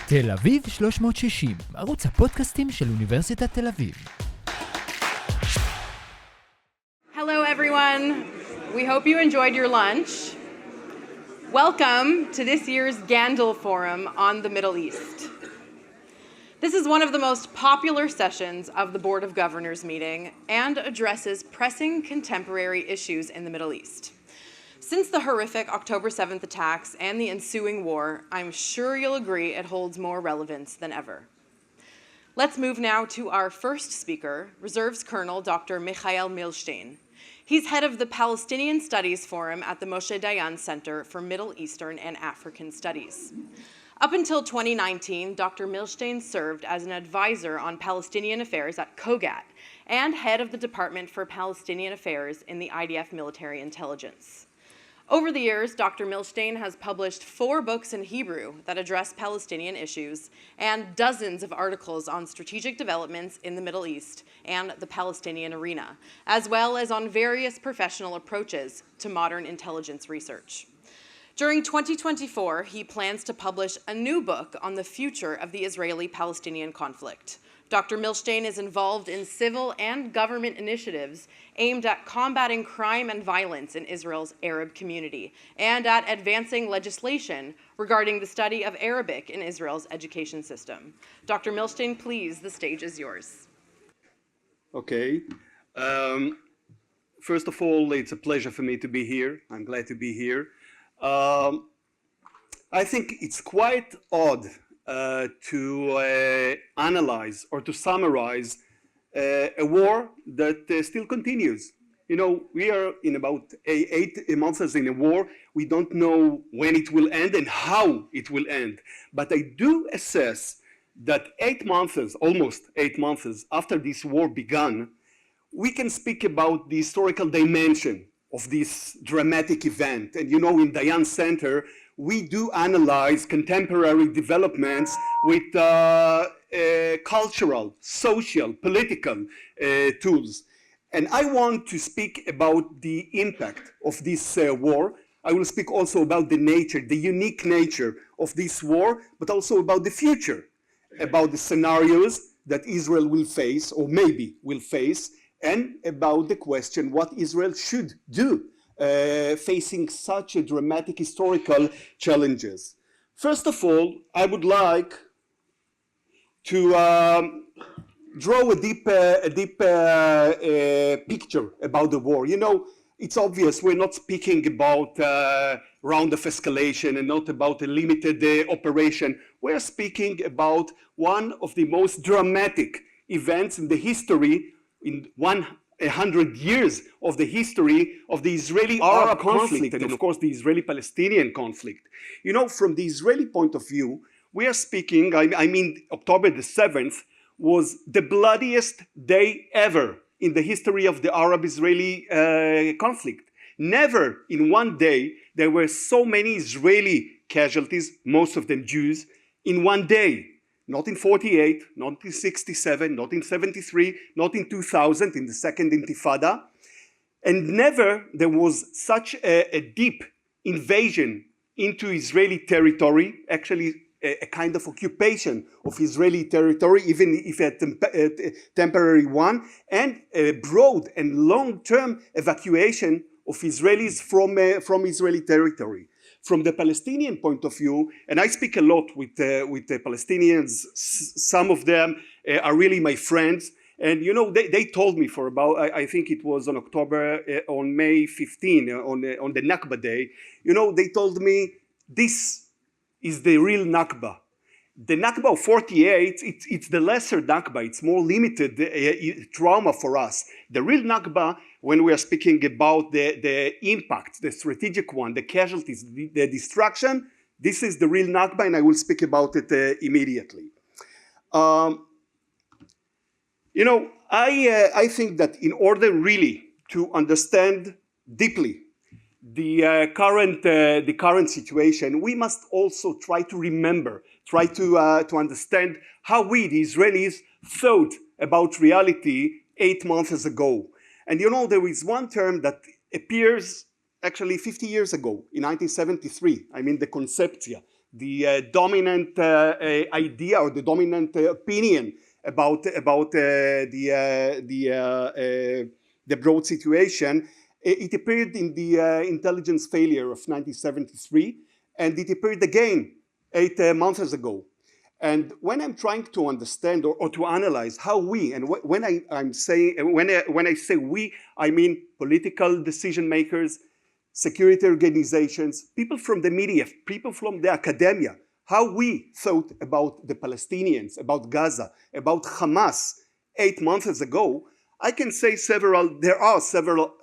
תל אביב 360, ערוץ הפודקאסטים של אוניברסיטת תל אביב. Hello everyone. We hope you enjoyed your lunch. Welcome to this year's Gandel Forum on the Middle East. This is one of the most popular sessions of the Board of Governors meeting and addresses pressing contemporary issues in the Middle East. Since the horrific October 7th attacks and the ensuing war, I'm sure you'll agree it holds more relevance than ever. Let's move now to our first speaker, Reserves Colonel Dr. Michael Milstein. He's head of the Palestinian Studies Forum at the Moshe Dayan Center for Middle Eastern and African Studies. Up until 2019, Dr. Milstein served as an advisor on Palestinian affairs at COGAT and head of the Department for Palestinian Affairs in the IDF Military Intelligence. Over the years, Dr. Milstein has published 4 books in Hebrew that address Palestinian issues and dozens of articles on strategic developments in the Middle East and the Palestinian arena, as well as on various professional approaches to modern intelligence research. During 2024, he plans to publish a new book on the future of the Israeli-Palestinian conflict. Dr. Milstein is involved in civil and government initiatives aimed at combating crime and violence in Israel's Arab community and at advancing legislation regarding the study of Arabic in Israel's education system. Dr. Milstein, please, the stage is yours. Okay. First of all, it's a pleasure for me to be here. I'm glad to be here. I think it's quite odd to analyze or to summarize a war that still continues. You know, we are in about 8 months in a war. We don't know when it will end and how it will end. But I do assess that 8 months, almost 8 months after this war began, we can speak about the historical dimension of this dramatic event. And you know, in Dayan Center, we do analyze contemporary developments with cultural, social, political tools. And I want to speak about the impact of this war. I will speak also about the nature, the unique nature of this war, but also about the future, about the scenarios that Israel will face, or maybe will face, and about the question what Israel should do facing such a dramatic historical challenges. First of all, I would like to draw a deep picture about the war. You know, it's obvious we're not speaking about round of escalation and not about a limited operation. We're speaking about one of the most dramatic events in the history in 100 years of the history of the Israeli-Arab conflict and of course the Israeli-Palestinian conflict. You know, from the Israeli point of view, we are speaking, I mean October the 7th was the bloodiest day ever in the history of the Arab-Israeli conflict. Never in one day there were so many Israeli casualties, most of them Jews, in one day. Not in 48, not in 67, not in 73, not in 2000, in the second Intifada. And never there was such a deep invasion into Israeli territory, actually a kind of occupation of Israeli territory, even if a temporary one, and a broad and long-term evacuation of Israelis from Israeli territory. From the Palestinian point of view, and I speak a lot with the Palestinians, some of them are really my friends, and you know, they told me for about, I think it was on on May 15, on the Nakba day, you know, they told me this is the real Nakba. The Nakba of 48, it's the lesser Nakba, it's more limited trauma for us. The real Nakba, when we are speaking about the impact, the strategic one, the casualties, the destruction, this is the real Nakba, and I will speak about it immediately. You know, I think that in order really to understand deeply the current situation, we must also try to remember, try to understand how we, the Israelis, thought about reality 8 months ago. And you know, there is one term that appears actually 50 years ago, in 1973, I mean the conceptia, dominant idea or the dominant opinion about the broad situation. It appeared in the intelligence failure of 1973, and it appeared again 8 months ago. And when I'm trying to understand or to analyze how we, and when I say we, I mean political decision makers, security organizations, people from the media, people from the academia, how we thought about the Palestinians, about Gaza, about Hamas 8 months ago, I can say there are several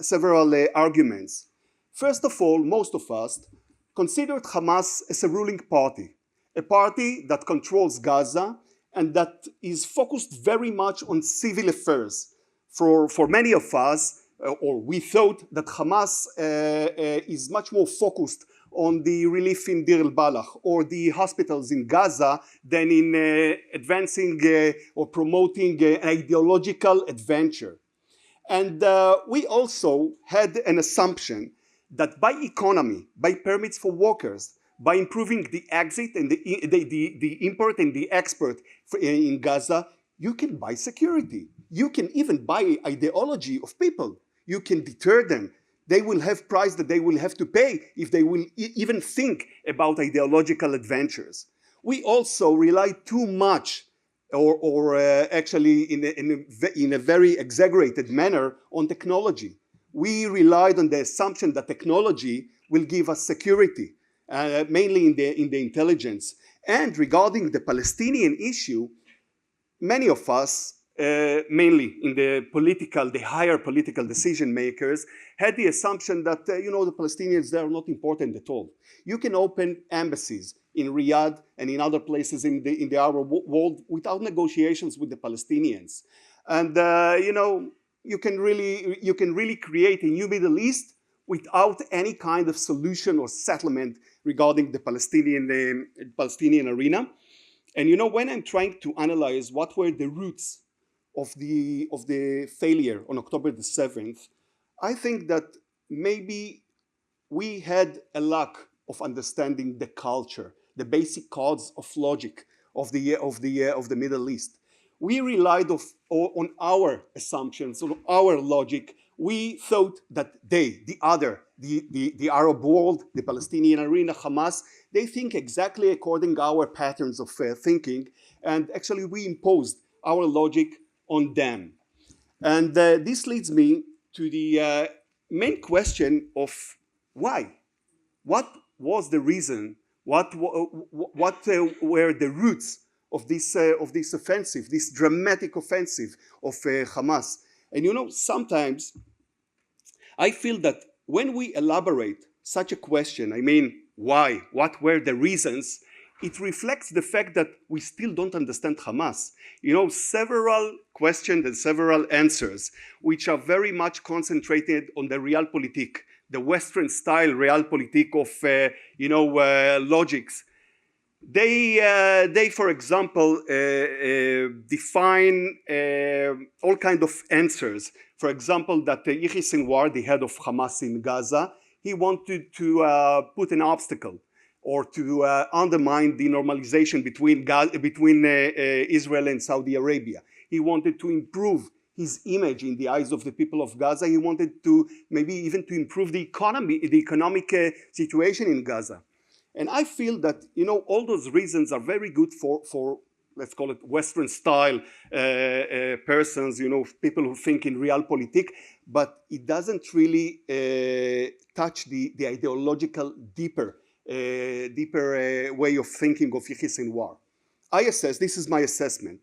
arguments. First of all, most of us considered Hamas as a ruling party, a party that controls Gaza and that is focused very much on civil affairs. For many of us, or we thought that Hamas is much more focused on the relief in Deir el-Balah or the hospitals in Gaza than in advancing or promoting an ideological adventure. And we also had an assumption that by economy, by permits for workers, by improving the exit and the import and the export in Gaza, you can buy security. You can even buy ideology of people. You can deter them. They will have price that they will have to pay if they will even think about ideological adventures. We also rely too much or actually in a very exaggerated manner on technology. We relied on the assumption that technology will give us security, mainly in the intelligence. And regarding the Palestinian issue, many of us, mainly in the higher political decision makers, had the assumption that, the Palestinians, they are not important at all. You can open embassies in Riyadh and in other places in the Arab world without negotiations with the Palestinians. And, you can really create a new Middle East without any kind of solution or settlement regarding the Palestinian arena. And when I'm trying to analyze what were the roots of the failure on October the 7th, I think that maybe we had a lack of understanding the culture, the basic codes of logic of the Middle East. We relied on our assumptions, on our logic. We thought that the Arab world, the Palestinian arena, Hamas, they think exactly according to our patterns of thinking, and actually we imposed our logic on them. And this leads me to the main question of why? What was the reason? What were the roots of this offensive, this dramatic offensive of Hamas? And sometimes I feel that when we elaborate such a question, I mean, why? What were the reasons? It reflects the fact that we still don't understand Hamas. Several questions and several answers, which are very much concentrated on the realpolitik, the Western style realpolitik of, logics. They, for example, define all kinds of answers. For example, that Yahya Sinwar, the head of Hamas in Gaza, he wanted to put an obstacle or to undermine the normalization between Israel and Saudi Arabia. He wanted to improve his image in the eyes of the people of Gaza. He wanted to maybe even to improve the economic situation in Gaza. And I feel that, all those reasons are very good for let's call it Western style persons, people who think in realpolitik, but it doesn't really touch the ideological deeper way of thinking of Yahya Sinwar. This is my assessment,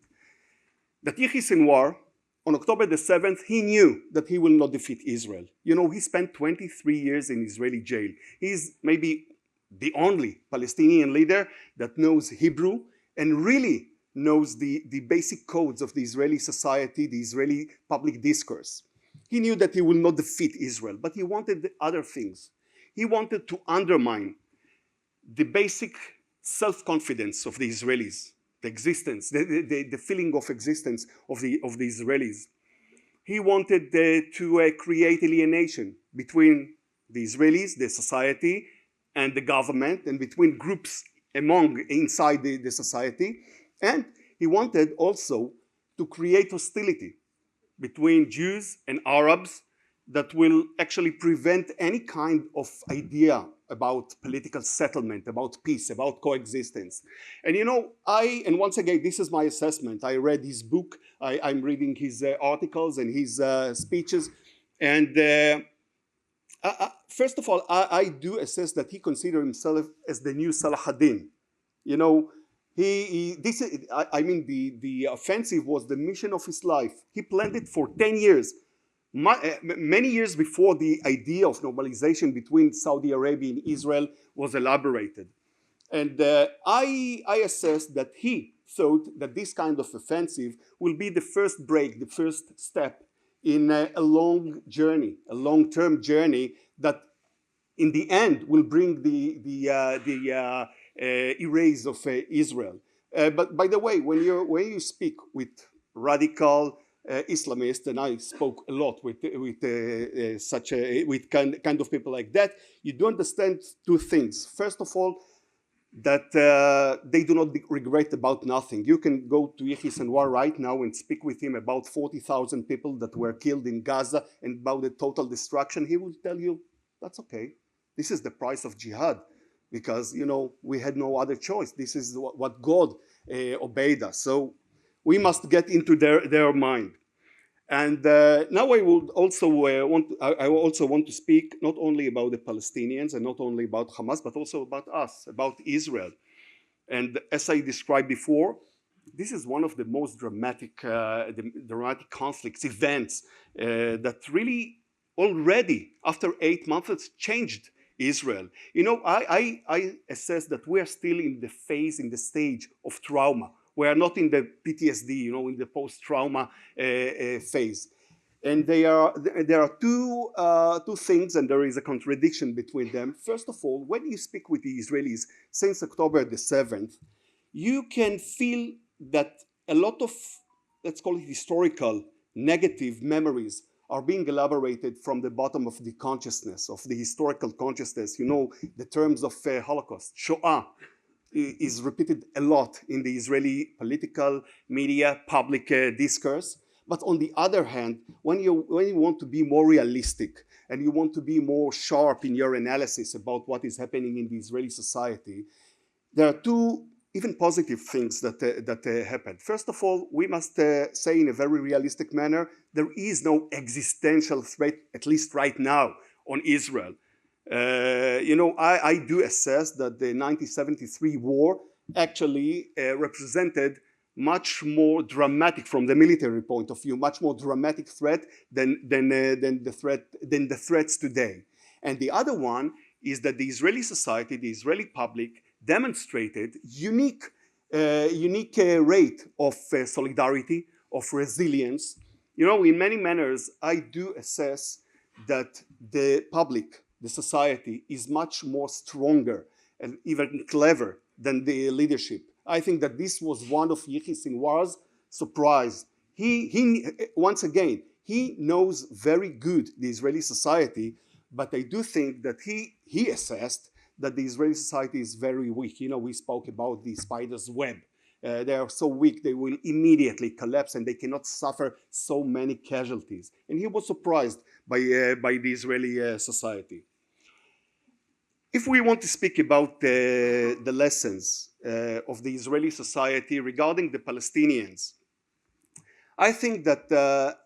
that Yahya Sinwar, on October the 7th, he knew that he will not defeat Israel. He spent 23 years in Israeli jail. He's maybe the only Palestinian leader that knows Hebrew and really knows the basic codes of the Israeli society, the Israeli public discourse. He knew that he will not defeat Israel, but he wanted other things. He wanted to undermine the basic self-confidence of the Israelis, the existence, the feeling of existence of the Israelis. He wanted to create alienation between the Israelis, the society, and the government, and between groups inside the society. And he wanted also to create hostility between Jews and Arabs that will actually prevent any kind of idea about political settlement, about peace, about coexistence. And and once again, this is my assessment. I read his book, I'm reading his articles and his speeches, and first of all, I do assess that he considers himself as the new Salah ad-Din. The offensive was the mission of his life. He planned it for 10 years. Many years before the idea of normalization between Saudi Arabia and Israel was elaborated. And I assess that he thought that this kind of offensive will be the first break, the first step in a long journey, a long-term journey that in the end will bring the erase of Israel. But by the way, when you speak with radical Islamists, and I spoke a lot with kind of people like that, you do understand two things. First of all, that they do not regret about nothing. You can go to Yahya Sinwar right now and speak with him about 40,000 people that were killed in Gaza and about the total destruction. He will tell you, that's okay. This is the price of jihad, because we had no other choice. This is what God obeyed us. So we must get into their mind. And now I would also want to speak not only about the Palestinians and not only about Hamas, but also about us, about Israel. And as I described before, this is one of the most dramatic conflicts, events that really already after 8 months it's changed Israel. I assess that we are still in the stage of trauma. We are not in the PTSD, in the post-trauma phase. And there are two things, and there is a contradiction between them. First of all, when you speak with the Israelis since October the 7th, you can feel that a lot of, let's call it historical, negative memories are being elaborated from the bottom of the consciousness, of the historical consciousness. The terms of Holocaust, Shoah, is repeated a lot in the Israeli political, media, public discourse. But on the other hand, when you want to be more realistic and you want to be more sharp in your analysis about what is happening in the Israeli society, there are two even positive things that happened. First of all, we must say in a very realistic manner, there is no existential threat, at least right now, on Israel. I do assess that the 1973 war actually represented much more dramatic, from the military point of view, much more dramatic threat than the threats today. And the other one is that the Israeli society, the Israeli public, demonstrated unique rate of solidarity, of resilience. In many manners, I do assess that the public, the society, is much more stronger and even clever than the leadership. I think that this was one of Yahya Sinwar's surprise. He once again, he knows very good the Israeli society, but I do think that he assessed that the Israeli society is very weak. We spoke about the spider's web. They are so weak, they will immediately collapse and they cannot suffer so many casualties. And he was surprised by the Israeli society. If we want to speak about the lessons of the Israeli society regarding the Palestinians, I think that,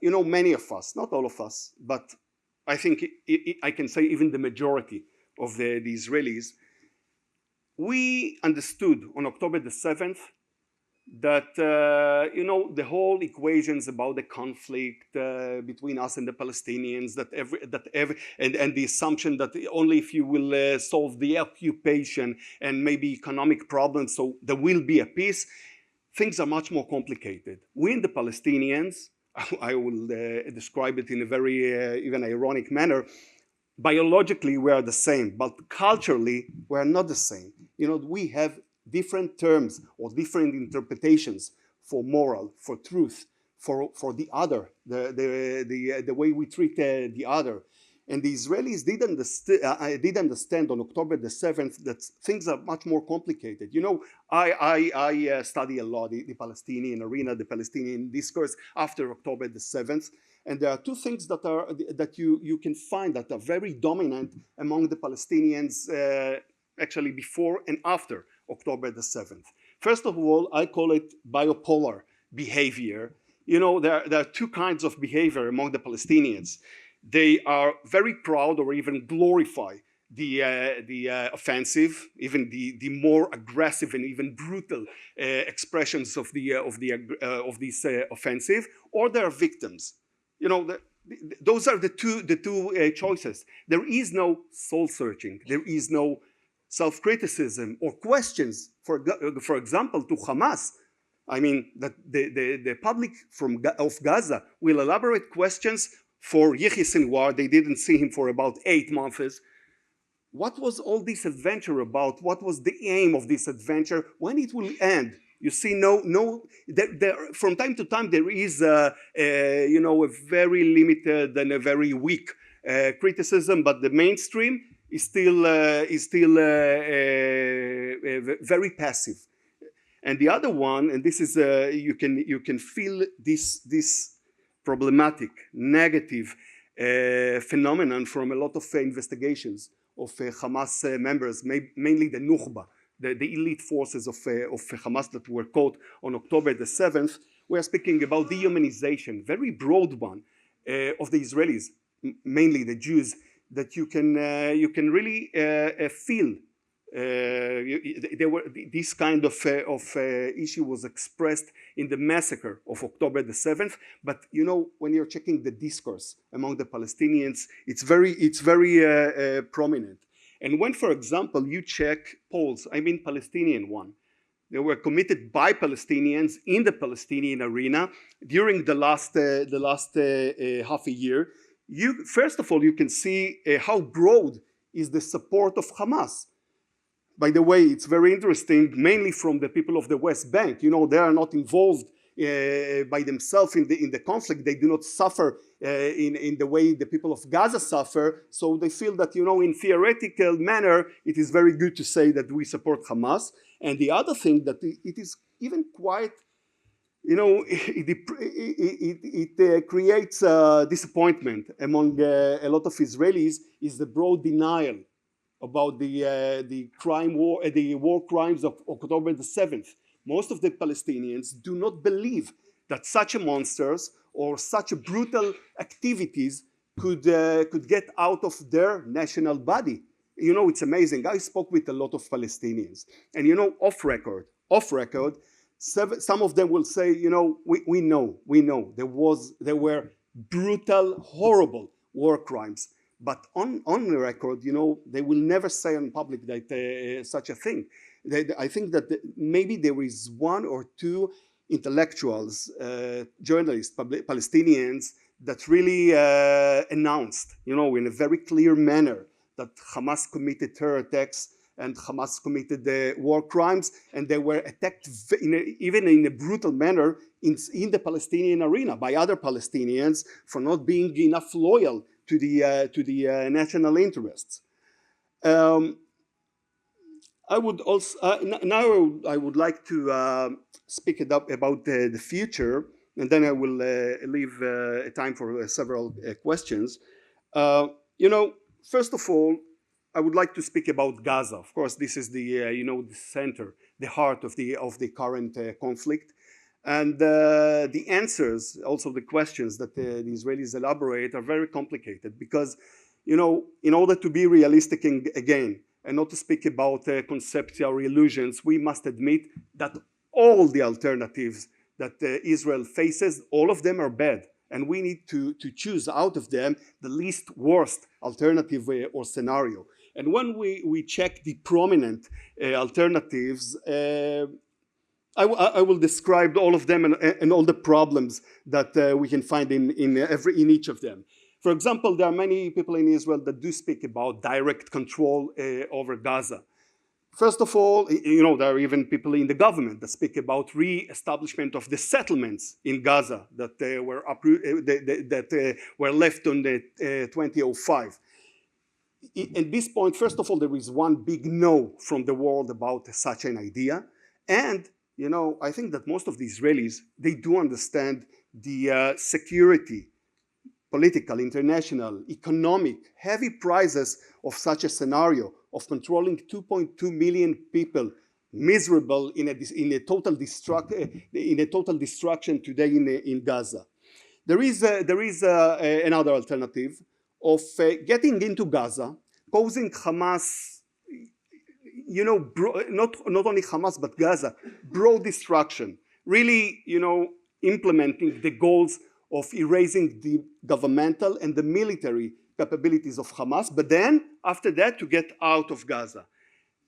many of us, not all of us, but I think I can say even the majority of the Israelis, we understood on October the 7th that the whole equations about the conflict between us and the Palestinians, and the assumption that only if you will solve the occupation and maybe economic problems, so there will be a peace, things are much more complicated. We and the Palestinians, I will describe it in a very even ironic manner, biologically we are the same, but culturally we are not the same. We have different terms or different interpretations for moral, for truth, for the other, the way we treat the other. And the Israelis did understand on October the 7th that things are much more complicated. You know, I study a lot the Palestinian arena, the Palestinian discourse after October the 7th. And there are two things that you can find that are very dominant among the Palestinians actually before and after October the 7th. First of all, I call it bipolar behavior. You know, there are two kinds of behavior among the Palestinians. They are very proud or even glorify the offensive, even the more aggressive and even brutal expressions of this offensive, or they are victims. You know, those are the two choices. There is no soul searching. There is no self-criticism or questions. For example, to Hamas, I mean that the public of Gaza will elaborate questions for Yehya Sinwar. They didn't see him for about 8 months. What was all this adventure about? What was the aim of this adventure? When it will end? You see, from time to time there is a very limited and a very weak criticism, but the mainstream is still very passive. And the other one, and this is you can feel this problematic, negative phenomenon from a lot of investigations of Hamas members, mainly the Nukhba, the elite forces of Hamas that were caught on October the 7th. We are speaking about dehumanization, very broad one, of the Israelis, mainly the Jews, that you can really feel. This kind of issue was expressed in the massacre of October the 7th. But you know, when you're checking the discourse among the Palestinians, it's very prominent. And when, for example, you check polls, I mean Palestinian one, they were committed by Palestinians in the Palestinian arena during the last half a year. First of all, you can see how broad is the support of Hamas. By the way, it's very interesting, mainly from the people of the West Bank. You know, they are not involved by themselves in the conflict. They do not suffer in the way the people of Gaza suffer. So they feel that, you know, in theoretical manner, it is very good to say that we support Hamas. And the other thing that it is even quite, you know, it creates disappointment among a lot of Israelis is the broad denial about the war crimes of October the 7th. Most of the Palestinians do not believe that such a monsters or such a brutal activities could get out of their national body. You know, it's amazing. I spoke with a lot of Palestinians, and you know, off record, some of them will say, you know, we know there were brutal, horrible war crimes. But on the record, you know, they will never say in public that such a thing. I think that maybe there is one or two intellectuals, journalists, Palestinians, that really announced, you know, in a very clear manner that Hamas committed terror attacks and Hamas committed war crimes, and they were attacked even in a brutal manner in the Palestinian arena by other Palestinians for not being enough loyal to the national interests. I would also now I would like to speak about the future, and then I will leave time for several questions. You know, first of all, I would like to speak about Gaza. Of course, this is the you know, the center, the heart of the current conflict. And the answers, also the questions that the Israelis elaborate, are very complicated because, you know, in order to be realistic again, and not to speak about conceptual illusions, we must admit that all the alternatives that Israel faces, all of them are bad. And we need to choose out of them the least worst alternative or scenario. And when we check the prominent alternatives, I will describe all of them and all the problems that we can find in each of them. For example, there are many people in Israel that do speak about direct control over Gaza. First of all, there are even people in the government that speak about re-establishment of the settlements in Gaza that were left on the 2005. At this point, first of all, there is one big no from the world about such an idea. And, I think that most of the Israelis, they do understand the security, political, international, economic, heavy prices of such a scenario of controlling 2.2 million people, miserable in a total destruction today in Gaza. There is another alternative of getting into Gaza, causing Hamas, not only Hamas but Gaza, broad destruction, really, implementing the goals of erasing the governmental and the military capabilities of Hamas, but then after that to get out of Gaza.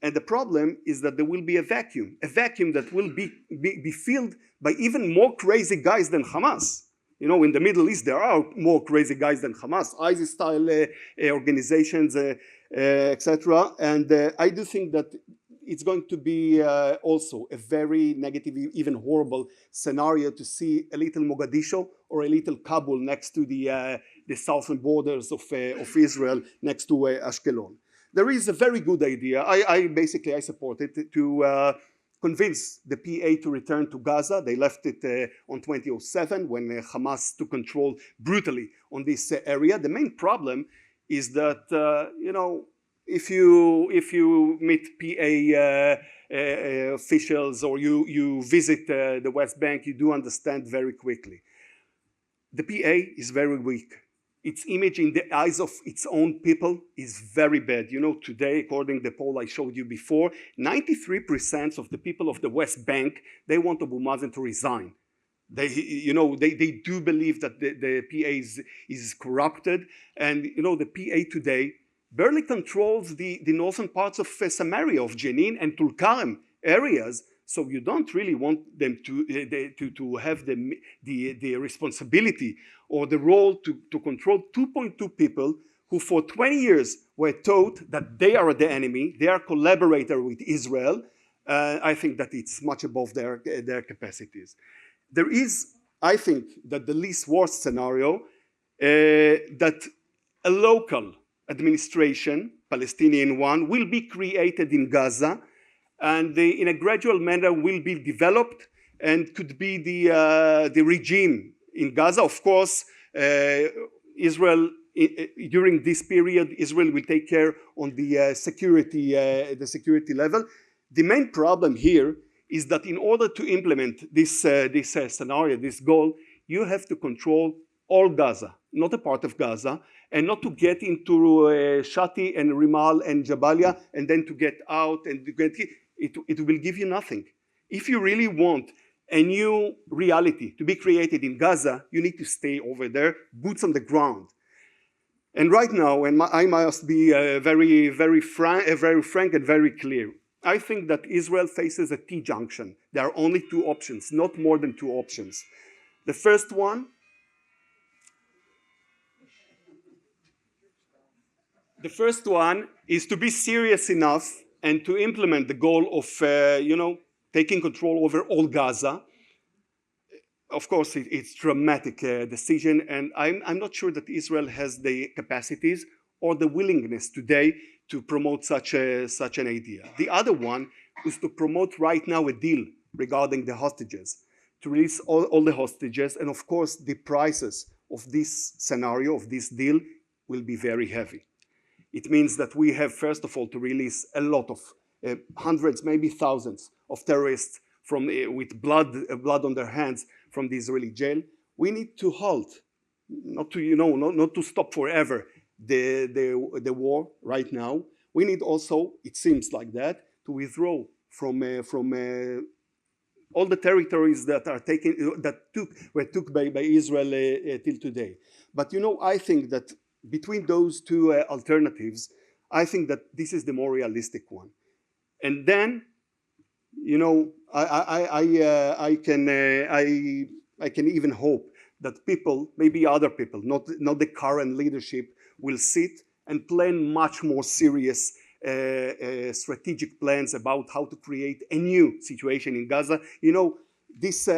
And the problem is that there will be a vacuum that will be filled by even more crazy guys than Hamas. In the Middle East, there are more crazy guys than Hamas, ISIS-style organizations, etc. And I do think that it's going to be also a very negative, even horrible scenario to see a little Mogadishu or a little Kabul next to the southern borders of Israel, next to Ashkelon. There is a very good idea. I support it to convince the PA to return to Gaza. They left it on 2007 when Hamas took control brutally on this area. The main problem is that, if you meet PA officials or you visit the West Bank, you do understand very quickly. The PA is very weak. Its image in the eyes of its own people is very bad. Today, according to the poll I showed you before, 93% of the people of the West Bank, they want Abu Mazen to resign. They do believe that the PA is corrupted, and the PA today barely controls the northern parts of Samaria, of Jenin and Tulkarem areas. So you don't really want them to have the responsibility or the role to control 2.2 people who for 20 years were taught that they are the enemy, they are collaborator with Israel. I think that it's much above their capacities. There is, I think, that the least worst scenario that a local administration, Palestinian one, will be created in Gaza, and in a gradual manner will be developed and could be the regime in Gaza. Of course, Israel, during this period, Israel will take care on the security level. The main problem here is that in order to implement this scenario, this goal, you have to control all Gaza, not a part of Gaza, and not to get into Shati and Rimal and Jabalia and then to get out and to get it will give you nothing. If you really want a new reality to be created in Gaza, you need to stay over there, boots on the ground. And right now, and I must be very frank and very clear, I think that Israel faces a T-junction. There are only two options, not more than two options. The first one is to be serious enough and to implement the goal of, taking control over all Gaza. Of course, it's a dramatic decision, and I'm not sure that Israel has the capacities or the willingness today to promote such an idea. The other one is to promote right now a deal regarding the hostages, to release all the hostages, and of course, the prices of this scenario, of this deal, will be very heavy. It means that we have, first of all, to release a lot of hundreds, maybe thousands of terrorists with blood on their hands from the Israeli jail. We need to halt, not to stop forever the war right now. We need also, it seems like that, to withdraw from all the territories that were took by Israel till today. But I think that between those two alternatives, I think that this is the more realistic one. And then, I can even hope that people, maybe other people, not the current leadership, will sit and plan much more serious strategic plans about how to create a new situation in Gaza. You know, this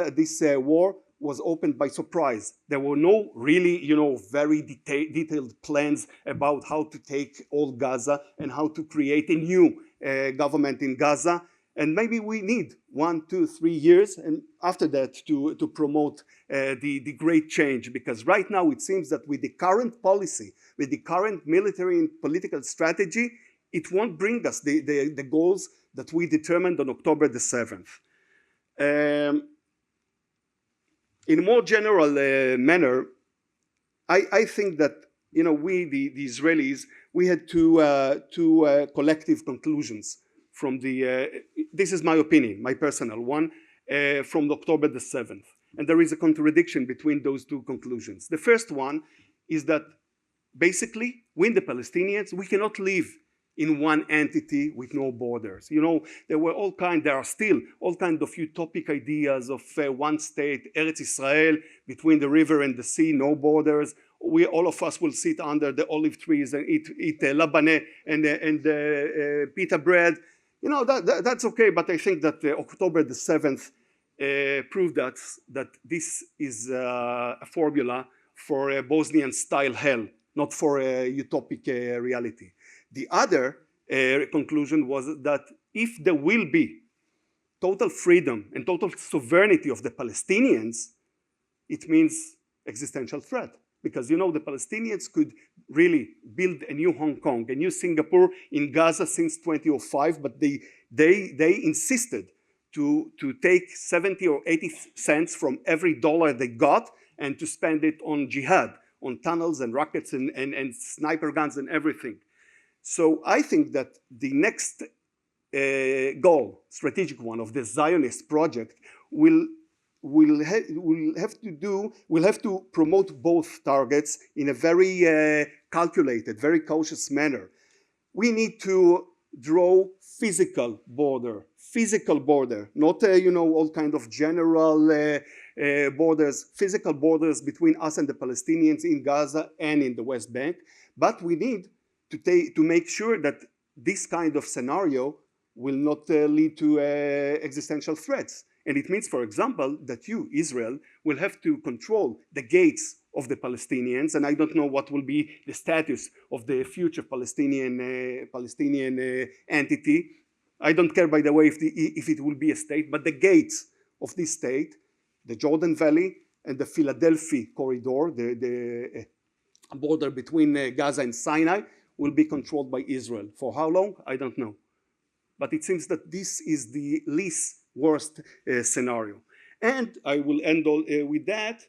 war was opened by surprise. There were no really, very detailed plans about how to take all Gaza and how to create a new government in Gaza. And maybe we need 1, 2, 3 years, and after that to promote the great change. Because right now it seems that with the current policy, with the current military and political strategy, it won't bring us the goals that we determined on October the 7th. In a more general manner, I think that we, the Israelis, we had two collective conclusions from this is my opinion, my personal one, from October the 7th. And there is a contradiction between those two conclusions. The first one is that basically, we the Palestinians, we cannot live in one entity with no borders. There are still all kinds of utopic ideas of one state, Eretz Israel, between the river and the sea, no borders. All of us will sit under the olive trees and eat labane and pita bread. That's okay, but I think that October the 7th proved that this is a formula for a Bosnian-style hell, not for a utopic reality. The other conclusion was that if there will be total freedom and total sovereignty of the Palestinians, it means existential threat. Because the Palestinians could really build a new Hong Kong, a new Singapore in Gaza since 2005, but they insisted to take 70 or 80 cents from every dollar they got and to spend it on jihad, on tunnels and rockets and sniper guns and everything. So I think that the next goal, strategic one, of the Zionist project will have to promote both targets in a very calculated, very cautious manner. We need to draw physical border, not all kind of general borders, physical borders between us and the Palestinians in Gaza and in the West Bank. But we need to make sure that this kind of scenario will not lead to existential threats. And it means, for example, that you, Israel, will have to control the gates of the Palestinians, and I don't know what will be the status of the future Palestinian entity. I don't care, by the way, if it will be a state, but the gates of this state, the Jordan Valley and the Philadelphia corridor, the border between Gaza and Sinai, will be controlled by Israel. For how long? I don't know. But it seems that this is the least worst scenario. And I will end with that.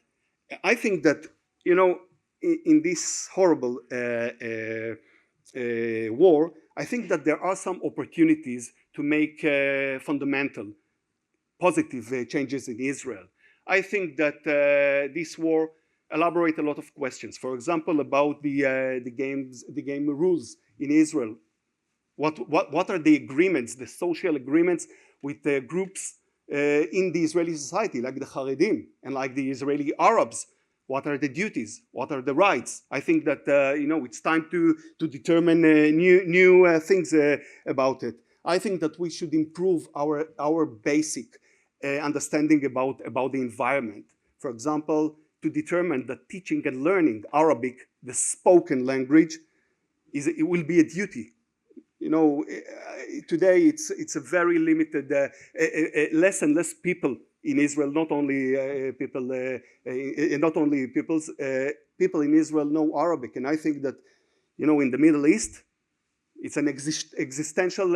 I think that, in this horrible war, I think that there are some opportunities to make fundamental, positive changes in Israel. I think that this war elaborates a lot of questions. For example, about the game rules in Israel. What are the agreements, the social agreements with the groups in the Israeli society, like the Haredim and like the Israeli Arabs? What are the duties? What are the rights? I think that it's time to determine new things about it. I think that we should improve our basic understanding about the environment. For example, to determine that teaching and learning Arabic, the spoken language, it will be a duty. Today it's a very limited, less and less people in Israel. Not only people in Israel know Arabic, and I think that in the Middle East, it's an existential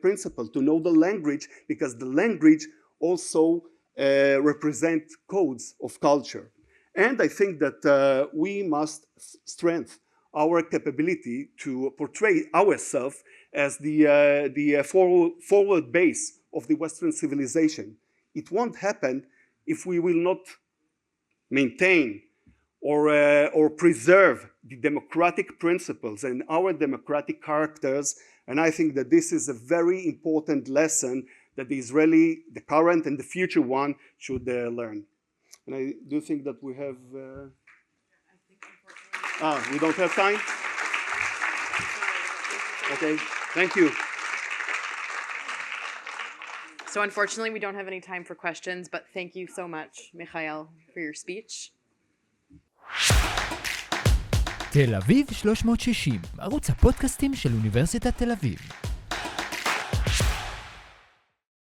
principle to know the language, because the language also represents codes of culture. And I think that we must strengthen our capability to portray ourselves as the forward base of the Western civilization. It won't happen if we will not maintain or preserve the democratic principles and our democratic characters. And I think that this is a very important lesson that the Israeli, the current and the future one, should learn. And I do think that we have... we don't have time? Okay. Thank you. So unfortunately, we don't have any time for questions, but thank you so much, Michael, for your speech. תל אביב 360, ערוץ הפודקאסטים של אוניברסיטת תל אביב.